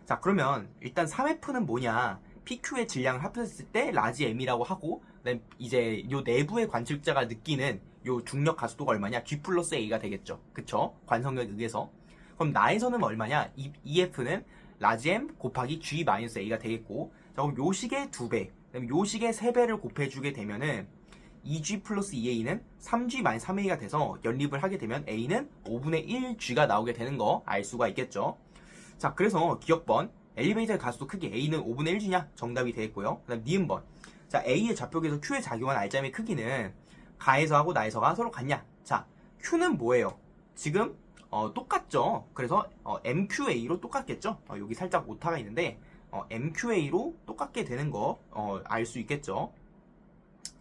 자, 그러면 일단 3F는 뭐냐? PQ의 질량을 합했을 때 라지 M이라고 하고, 그다음 이제 요 내부의 관측자가 느끼는 요 중력 가속도가 얼마냐? G 플러스 A가 되겠죠. 그쵸? 관성력에 의해서. 그럼 나에서는 얼마냐? EF는 라지 M 곱하기 G 마이너스 A가 되겠고, 자, 그럼 요 식의 2배, 그다음 요 식의 3배를 곱해주게 되면은 2G 플러스 2A는 3G 마이너스 3A가 돼서 연립을 하게 되면 A는 5분의 1G가 나오게 되는 거 알 수가 있겠죠. 자, 그래서 기억번 엘리베이터의 가속도 크기 A는 5분의 1G냐? 정답이 되겠고요. 그 다음 니은번, 자, A의 좌표계에서 Q에 작용한 알짜의 크기는 가에서하고 나에서가 서로 같냐? 자, Q는 뭐예요? 지금 똑같죠. 그래서 MQA로 똑같겠죠. 여기 살짝 오타가 있는데 MQA로 똑같게 되는 거 알 수 있겠죠.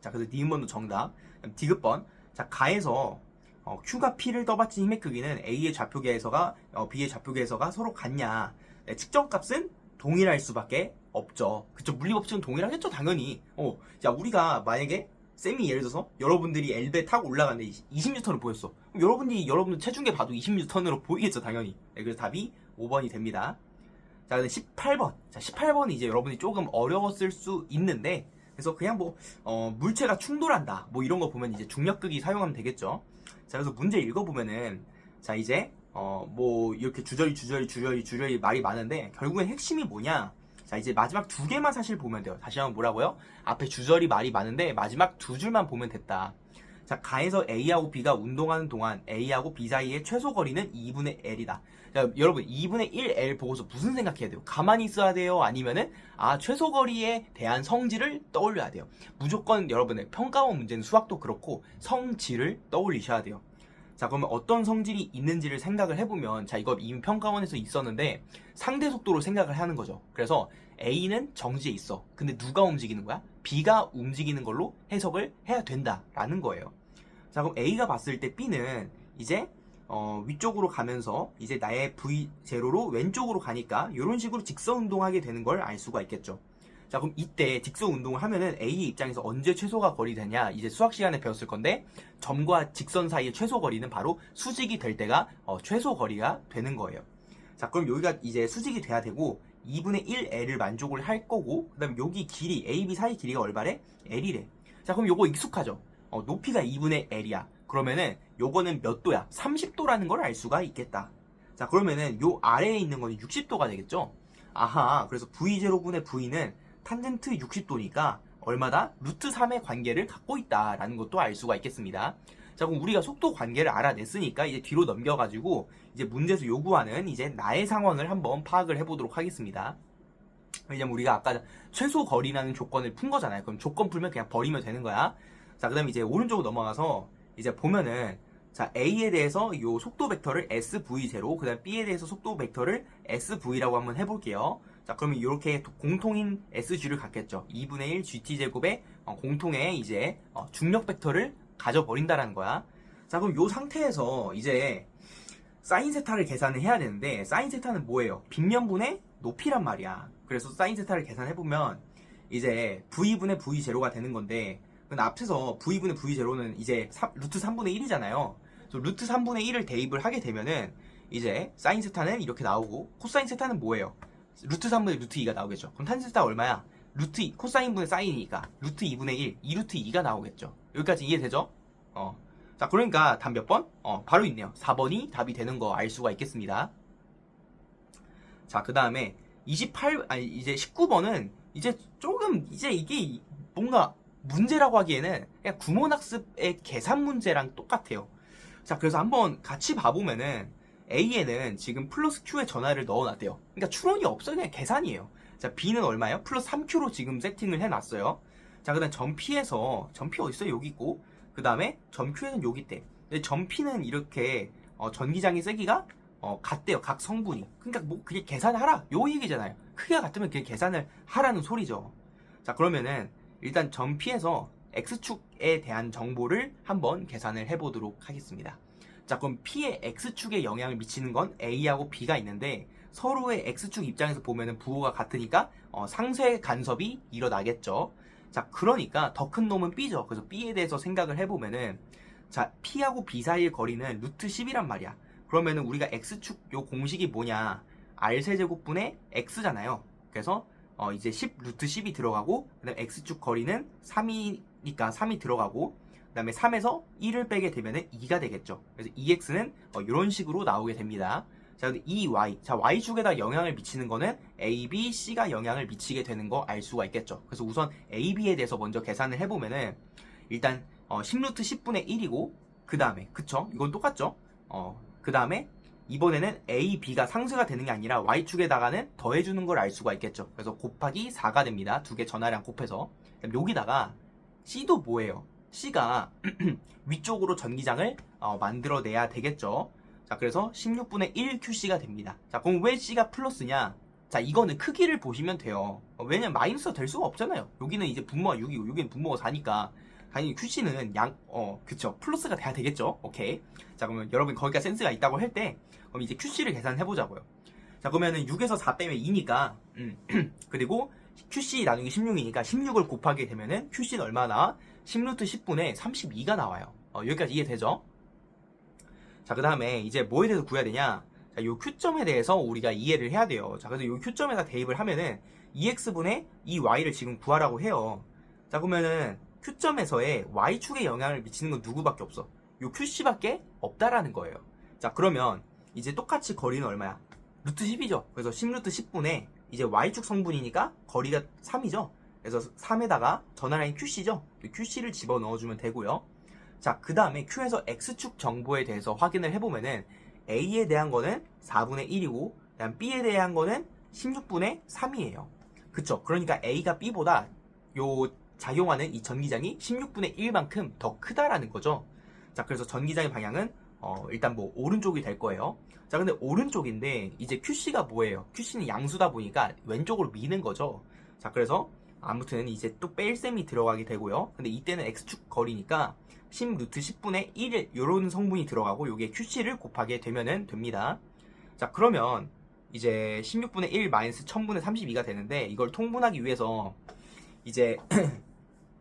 자, 그래서 니은번도 정답. 디귿번, 자, 가에서 Q가 P를 떠받친 힘의 크기는 A의 좌표계에서가 B의 좌표계에서가 서로 같냐? 네, 측정값은 동일할 수밖에 없죠. 그쵸? 물리법칙은 동일하겠죠, 당연히. 자, 우리가 만약에 쌤이 예를 들어서 여러분들이 엘베 타고 올라가는데 20N을 보였어. 그럼 여러분들 체중계 봐도 20N으로 보이겠죠, 당연히. 네, 그래서 답이 5번이 됩니다. 자, 근데 18번. 자, 18번이 이제 여러분이 조금 어려웠을 수 있는데, 그래서 그냥 뭐 물체가 충돌한다 뭐 이런 거 보면 이제 중력극이 사용하면 되겠죠. 자, 그래서 문제 읽어보면은, 자, 이제 뭐 이렇게 주저리 말이 많은데 결국엔 핵심이 뭐냐? 자, 이제 마지막 두 개만 사실 보면 돼요. 다시 한번 뭐라고요? 앞에 주저리 말이 많은데 마지막 두 줄만 보면 됐다. 자, 가에서 A하고 B가 운동하는 동안 A하고 B 사이의 최소 거리는 2분의 L이다. 자, 여러분 2분의 1L 보고서 무슨 생각해야 돼요? 가만히 있어야 돼요? 아니면은 최소 거리에 대한 성질을 떠올려야 돼요. 무조건 여러분의 평가원 문제는 수학도 그렇고 성질을 떠올리셔야 돼요. 자, 그러면 어떤 성질이 있는지를 생각을 해보면, 자, 이거 이미 평가원에서 있었는데 상대 속도로 생각을 하는 거죠. 그래서 A는 정지해 있어. 근데 누가 움직이는 거야? B가 움직이는 걸로 해석을 해야 된다라는 거예요. 자, 그럼 A가 봤을 때 B는 이제 위쪽으로 가면서 이제 나의 V0로 왼쪽으로 가니까 이런 식으로 직선 운동하게 되는 걸 알 수가 있겠죠. 자, 그럼 이때 직선 운동을 하면은 A의 입장에서 언제 최소가 거리 되냐? 이제 수학 시간에 배웠을 건데, 점과 직선 사이의 최소 거리는 바로 수직이 될 때가 최소 거리가 되는 거예요. 자, 그럼 여기가 이제 수직이 돼야 되고, 2분의 1L을 만족을 할 거고, 그 다음에 여기 길이, A, B 사이 길이가 얼마래? L이래. 자, 그럼 요거 익숙하죠? 높이가 2분의 L이야. 그러면은 요거는 몇 도야? 30도라는 걸 알 수가 있겠다. 자, 그러면은 요 아래에 있는 거는 60도가 되겠죠? 아하, 그래서 V0분의 V는 탄젠트 60도니까 얼마다? 루트 3의 관계를 갖고 있다라는 것도 알 수가 있겠습니다. 자, 그럼 우리가 속도 관계를 알아냈으니까 이제 뒤로 넘겨가지고 이제 문제에서 요구하는 이제 나의 상황을 한번 파악을 해보도록 하겠습니다. 왜냐면 우리가 아까 최소 거리라는 조건을 푼 거잖아요. 그럼 조건 풀면 그냥 버리면 되는 거야. 자, 그 다음에 이제 오른쪽으로 넘어가서 이제 보면은 자, A에 대해서 요 속도 벡터를 SV0, 그 다음 B에 대해서 속도 벡터를 SV라고 한번 해볼게요. 자, 그러면 이렇게 공통인 SG를 갖겠죠. 2분의 1 GT제곱의 공통의 이제 중력 벡터를 가져버린다라는 거야. 자, 그럼 요 상태에서 이제 사인 세타를 계산을 해야 되는데, 사인 세타는 뭐예요? 빗면분의 높이란 말이야. 그래서 사인 세타를 계산해보면 이제 V분의 V0가 되는 건데, 근데 앞에서 V분의 V0는 이제 루트 3분의 1이잖아요. 그래서 루트 3분의 1을 대입을 하게 되면은 이제 사인 세타는 이렇게 나오고, 코사인 세타는 뭐예요? 루트 3분의 루트 2가 나오겠죠. 그럼 탄 세타 얼마야? 루트 2, 코사인분의 사인이니까 루트 2분의 1, 2루트 2가 나오겠죠. 여기까지 이해되죠? 자, 그러니까 답 몇 번? 바로 있네요. 4번이 답이 되는 거 알 수가 있겠습니다. 자, 그 다음에 이제 19번은 이제 조금 이제 이게 뭔가 문제라고 하기에는 그냥 구몬학습의 계산 문제랑 똑같아요. 자, 그래서 한번 같이 봐보면은 A에는 지금 플러스 Q의 전화를 넣어놨대요. 그러니까 추론이 없어요. 그냥 계산이에요. 자, B는 얼마예요? 플러스 3Q로 지금 세팅을 해놨어요. 자, 그 다음 점 P에서, 점 P 어딨어요? 여기 있고, 그 다음에 점 Q에는 여기 있대. 근데 점 P는 이렇게 전기장의 세기가 같대요. 각 성분이. 그러니까 뭐 그게 계산을 하라. 요 얘기잖아요. 크기가 같으면 그게 계산을 하라는 소리죠. 자, 그러면은 일단 점 P에서 X축에 대한 정보를 한번 계산을 해보도록 하겠습니다. 자, 그럼 P의 X축에 영향을 미치는 건 A하고 B가 있는데 서로의 X축 입장에서 보면은 부호가 같으니까 상쇄 간섭이 일어나겠죠. 자, 그러니까 더 큰 놈은 B죠. 그래서 B에 대해서 생각을 해보면은 자, P하고 B 사이의 거리는 루트 10이란 말이야. 그러면은 우리가 X축 요 공식이 뭐냐? R세제곱분의 X잖아요. 그래서 이제 10 루트 10이 들어가고 그다음에 X축 거리는 3이니까 3이 들어가고 그 다음에 3에서 1을 빼게 되면은 2가 되겠죠. 그래서 2x는 이런 식으로 나오게 됩니다. 자, 근데 이 y, 자, y축에다 영향을 미치는 거는 a, b, c가 영향을 미치게 되는 거 알 수가 있겠죠. 그래서 우선 a, b에 대해서 먼저 계산을 해보면은 일단 10루트 10분의 1이고 그 다음에 그쵸? 이건 똑같죠? 그 다음에 이번에는 a, b가 상쇄가 되는 게 아니라 y축에다가는 더해주는 걸 알 수가 있겠죠. 그래서 곱하기 4가 됩니다. 두 개 전화량 곱해서. 여기다가 c도 뭐예요? C가 위쪽으로 전기장을 만들어내야 되겠죠. 자, 그래서 16분의 1QC가 됩니다. 자, 그럼 왜 C가 플러스냐? 자, 이거는 크기를 보시면 돼요. 왜냐면 마이너스가 될 수가 없잖아요. 여기는 이제 분모가 6이고 여기는 분모가 4니까 당연히 QC는 그쵸. 플러스가 돼야 되겠죠. 오케이. 자, 그러면 여러분 거기가 센스가 있다고 할 때 그럼 이제 QC를 계산해보자고요. 자, 그러면은 6에서 4 빼면 2니까 그리고 QC 나누기 16이니까 16을 곱하게 되면은 QC는 얼마나? 10루트 10분의 32가 나와요. 여기까지 이해되죠? 자, 그 다음에 이제 뭐에 대해서 구해야 되냐? 자, 요 Q점에 대해서 우리가 이해를 해야 돼요. 자, 그래서 요 Q점에다 대입을 하면은 2x분의 2y를 지금 구하라고 해요. 자, 그러면은 Q점에서의 y축에 영향을 미치는 건 누구밖에 없어? 요 QC밖에 없다라는 거예요. 자, 그러면 이제 똑같이 거리는 얼마야? 루트 10이죠. 그래서 10루트 10분의 이제 y축 성분이니까 거리가 3이죠. 그래서 3에다가 전화량이 QC죠. QC를 집어넣어주면 되고요. 자, 그 다음에 Q에서 X축 정보에 대해서 확인을 해보면은 A에 대한 거는 4분의 1이고 그다음 B에 대한 거는 16분의 3이에요. 그쵸? 그러니까 A가 B보다 요 작용하는 이 전기장이 16분의 1만큼 더 크다라는 거죠. 자, 그래서 전기장의 방향은 일단 뭐 오른쪽이 될 거예요. 자, 근데 오른쪽인데 이제 QC가 뭐예요? QC는 양수다 보니까 왼쪽으로 미는 거죠. 자, 그래서 아무튼 이제 또 뺄셈이 들어가게 되고요. 근데 이때는 X축 거리니까 10 루트 10분의 1 요런 성분이 들어가고 요게 QC를 곱하게 되면은 됩니다. 자, 그러면 이제 16분의 1 마이너스 1000분의 32가 되는데, 이걸 통분하기 위해서 이제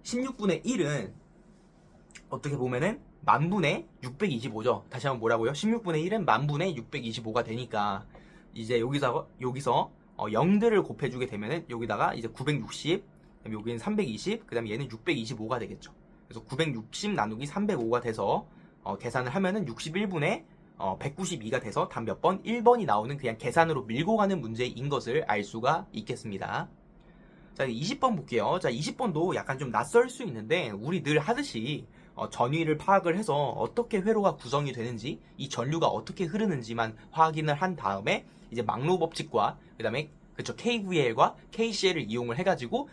16분의 1은 어떻게 보면은 만분의 625죠. 다시 한번 뭐라고요? 16분의 1은 만분의 625가 되니까 이제 여기서 0들을 곱해주게 되면은 여기다가 이제 960, 그다음에 여기는 320, 그다음에 얘는 625가 되겠죠. 그래서 960 나누기 305가 돼서 계산을 하면은 61분의 192가 돼서 답 몇 번? 1번이 나오는 그냥 계산으로 밀고 가는 문제인 것을 알 수가 있겠습니다. 자, 20번 볼게요. 자, 20번도 약간 좀 낯설 수 있는데 우리 늘 하듯이 전위를 파악을 해서 어떻게 회로가 구성이 되는지, 이 전류가 어떻게 흐르는지만 확인을 한 다음에 이제 막로 법칙과 그다음에 그쵸 KVL과 KCL을 이용을 해가지고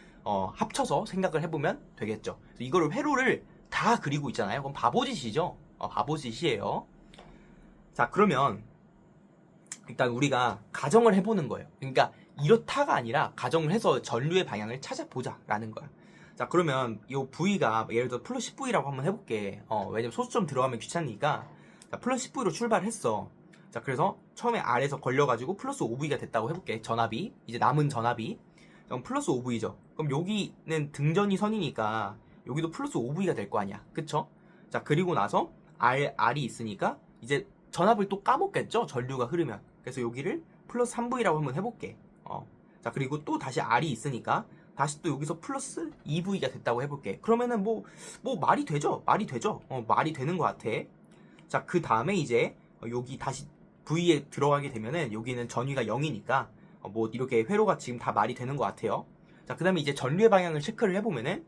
합쳐서 생각을 해보면 되겠죠. 그래서 이거를 회로를 다 그리고 있잖아요. 그럼 바보짓이죠. 바보짓이에요. 자, 그러면 일단 우리가 가정을 해보는 거예요. 그러니까 이렇다가 아니라 가정을 해서 전류의 방향을 찾아보자라는 거야. 자, 그러면 이 V가 예를 들어 플러스 10V라고 한번 해볼게. 왜냐면 소수점 들어가면 귀찮으니까. 자, 플러스 10V로 출발했어. 자, 그래서 처음에 R에서 걸려가지고 플러스 5V가 됐다고 해볼게. 전압이. 이제 남은 전압이. 그럼 플러스 5V죠. 그럼 여기는 등전이 선이니까 여기도 플러스 5V가 될 거 아니야. 그쵸? 자, 그리고 나서 R이 있으니까 이제 전압을 또 까먹겠죠? 전류가 흐르면. 그래서 여기를 플러스 3V라고 한번 해볼게. 자, 그리고 또 다시 R이 있으니까 다시 또 여기서 플러스 2V가 됐다고 해볼게. 그러면은 뭐 말이 되죠? 말이 되죠? 말이 되는 것 같아. 자, 그 다음에 이제 여기 다시 V에 들어가게 되면은 여기는 전위가 0이니까 뭐 이렇게 회로가 지금 다 말이 되는 것 같아요. 자, 그 다음에 이제 전류의 방향을 체크를 해보면은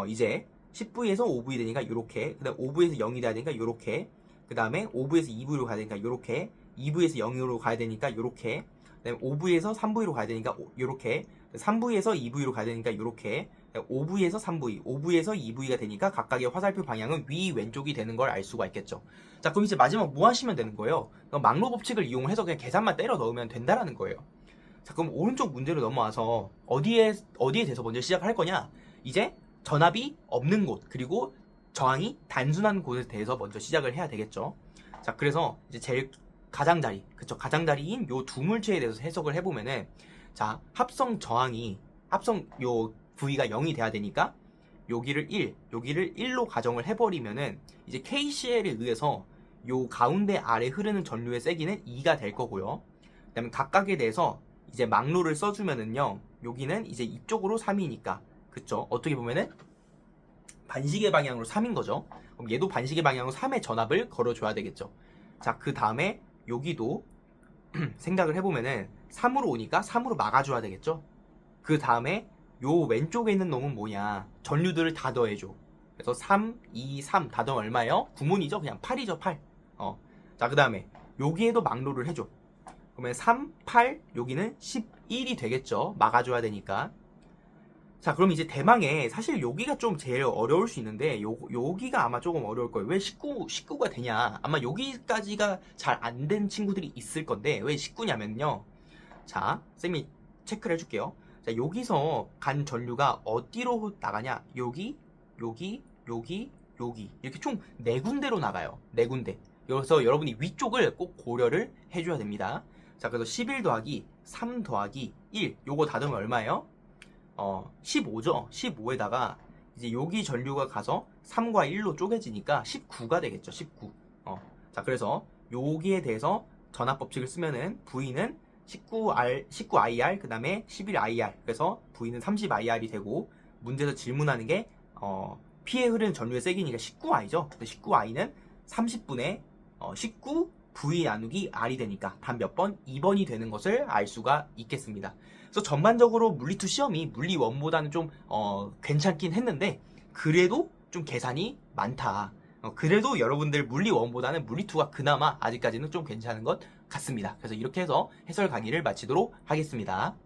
이제 10V에서 5V 되니까 이렇게, 그 다음 5V에서 0이 돼야 되니까 이렇게, 그 다음에 5V에서 2V로 가야 되니까 이렇게, 2V에서 0으로 가야 되니까 이렇게, 그 다음에 5V에서 3V로 가야 되니까 이렇게, 3V에서 2V로 가야 되니까 이렇게, 5V에서 3V, 5V에서 2V가 되니까 각각의 화살표 방향은 위 왼쪽이 되는 걸 알 수가 있겠죠. 자, 그럼 이제 마지막 뭐 하시면 되는 거예요? 막로 법칙을 이용해서 그냥 계산만 때려 넣으면 된다라는 거예요. 자, 그럼 오른쪽 문제로 넘어와서 어디에 대해서 먼저 시작을 할 거냐? 이제 전압이 없는 곳, 그리고 저항이 단순한 곳에 대해서 먼저 시작을 해야 되겠죠. 자, 그래서 이제 제일 가장자리, 그쵸? 가장자리인 요 두 물체에 대해서 해석을 해보면은, 자, 합성 요 V가 0이 돼야 되니까, 여기를 1로 가정을 해버리면은, 이제 KCL에 의해서 요 가운데 아래 흐르는 전류의 세기는 2가 될 거고요. 그 다음에 각각에 대해서 이제 막로를 써주면은요, 여기는 이제 이쪽으로 3이니까, 그쵸? 어떻게 보면은, 반시계 방향으로 3인 거죠. 그럼 얘도 반시계 방향으로 3의 전압을 걸어줘야 되겠죠. 자, 그 다음에 여기도 생각을 해보면은 3으로 오니까 3으로 막아줘야 되겠죠. 그 다음에 요 왼쪽에 있는 놈은 뭐냐, 전류들을 다 더해줘. 그래서 3, 2, 3 다 더하면 얼마예요? 9문이죠. 그냥 8이죠. 8. 자, 그 다음에 여기에도 막로를 해줘. 그러면 3, 8 여기는 11이 되겠죠. 막아줘야 되니까. 자, 그럼 이제 대망의, 사실 여기가 좀 제일 어려울 수 있는데, 여기가 아마 조금 어려울 거예요. 왜 19가 되냐? 아마 여기까지가 잘 안 된 친구들이 있을 건데, 왜 19냐면요. 자, 쌤이 체크를 해줄게요. 자, 여기서 간 전류가 어디로 나가냐? 여기, 여기, 여기, 여기. 이렇게 총 4군데로 나가요. 4군데. 그래서 여러분이 위쪽을 꼭 고려를 해줘야 됩니다. 자, 그래서 11 더하기 3 더하기 1. 요거 다 더하면 얼마예요? 15죠. 15에다가 이제 여기 전류가 가서 3과 1로 쪼개지니까 19가 되겠죠. 19. 자, 그래서 여기에 대해서 전압 법칙을 쓰면은 V는 19IR 그 다음에 11IR, 그래서 V는 30IR이 되고, 문제에서 질문하는 게 피해 흐르는 전류의 세기니까 19I죠. 19I는 30분의 19 V 나누기 R이 되니까 답 몇 번? 2번이 되는 것을 알 수가 있겠습니다. 그래서 전반적으로 물리2 시험이 물리 1보다는 좀 괜찮긴 했는데, 그래도 좀 계산이 많다. 그래도 여러분들 물리 1보다는 물리 2가 그나마 아직까지는 좀 괜찮은 것 같습니다. 그래서 이렇게 해서 해설 강의를 마치도록 하겠습니다.